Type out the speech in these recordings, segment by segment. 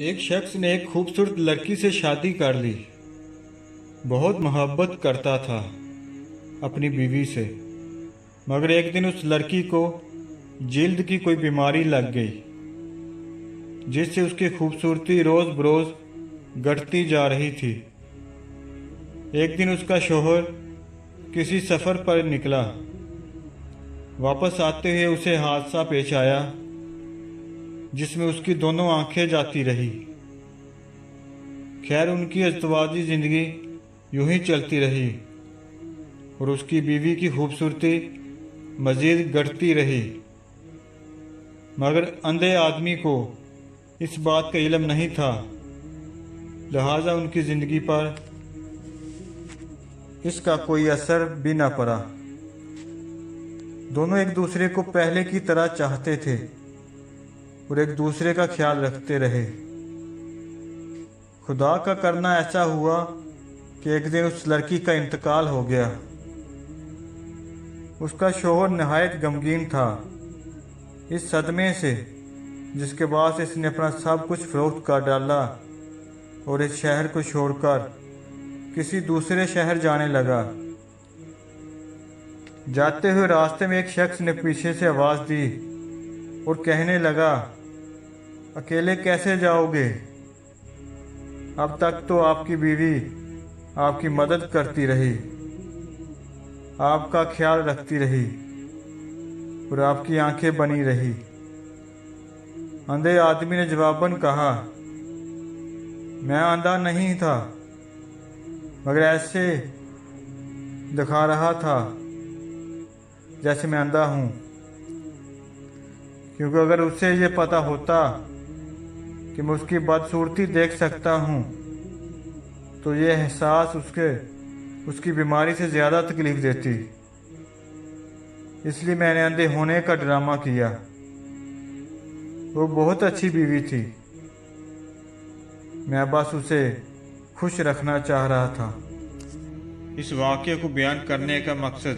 एक शख्स ने एक खूबसूरत लड़की से शादी कर ली। बहुत मोहब्बत करता था अपनी बीवी से, मगर एक दिन उस लड़की को जिल्द की कोई बीमारी लग गई, जिससे उसकी खूबसूरती रोज़ बरोज़ घटती जा रही थी। एक दिन उसका शौहर किसी सफ़र पर निकला। वापस आते हुए उसे हादसा पेश आया, जिसमें उसकी दोनों आंखें जाती रही। खैर, उनकी अज़दवाजी ज़िंदगी यूं ही चलती रही और उसकी बीवी की खूबसूरती मज़ीद घटती रही। मगर अंधे आदमी को इस बात का इल्म नहीं था, लिहाजा उनकी ज़िंदगी पर इसका कोई असर भी न पड़ा। दोनों एक दूसरे को पहले की तरह चाहते थे और एक दूसरे का ख्याल रखते रहे। खुदा का करना ऐसा हुआ कि एक दिन उस लड़की का इंतकाल हो गया। उसका शौहर नहायत गमगीन था इस सदमे से, जिसके बाद इसने अपना सब कुछ फरोख्त कर डाला और इस शहर को छोड़कर किसी दूसरे शहर जाने लगा। जाते हुए रास्ते में एक शख्स ने पीछे से आवाज़ दी और कहने लगा, अकेले कैसे जाओगे? अब तक तो आपकी बीवी आपकी मदद करती रही, आपका ख्याल रखती रही और आपकी आंखें बनी रही। अंधे आदमी ने जवाबन कहा, मैं अंधा नहीं था, मगर ऐसे दिखा रहा था जैसे मैं अंधा हूँ, क्योंकि अगर उसे ये पता होता कि मैं उसकी बदसूरती देख सकता हूँ तो ये एहसास उसकी बीमारी से ज़्यादा तकलीफ देती। इसलिए मैंने अंधे होने का ड्रामा किया। वो बहुत अच्छी बीवी थी, मैं बस उसे खुश रखना चाह रहा था। इस वाक़े को बयान करने का मकसद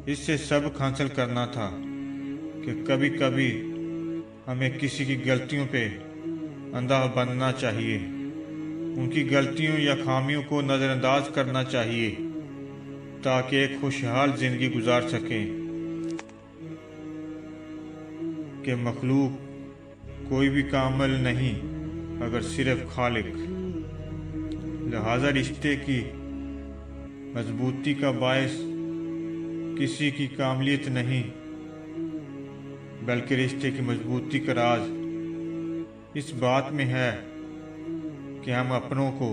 इससे सबक हासिल करना था कि कभी कभी हमें किसी की गलतियों पे अंधा बनना चाहिए, उनकी गलतियों या खामियों को नज़रअंदाज करना चाहिए ताकि एक खुशहाल ज़िंदगी गुजार सकें। कि मखलूक कोई भी कामिल नहीं मगर सिर्फ खालिक। लिहाजा रिश्ते की मजबूती का बायस किसी की कामिलियत नहीं, बल्कि रिश्ते की मजबूती का राज इस बात में है कि हम अपनों को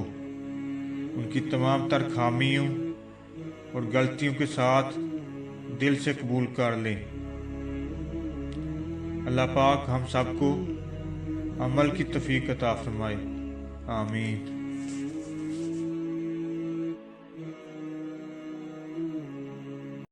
उनकी तमाम तर खामियों और गलतियों के साथ दिल से कबूल कर लें। अल्लाह पाक हम सबको अमल की तौफीक अता फरमाए। आमीन।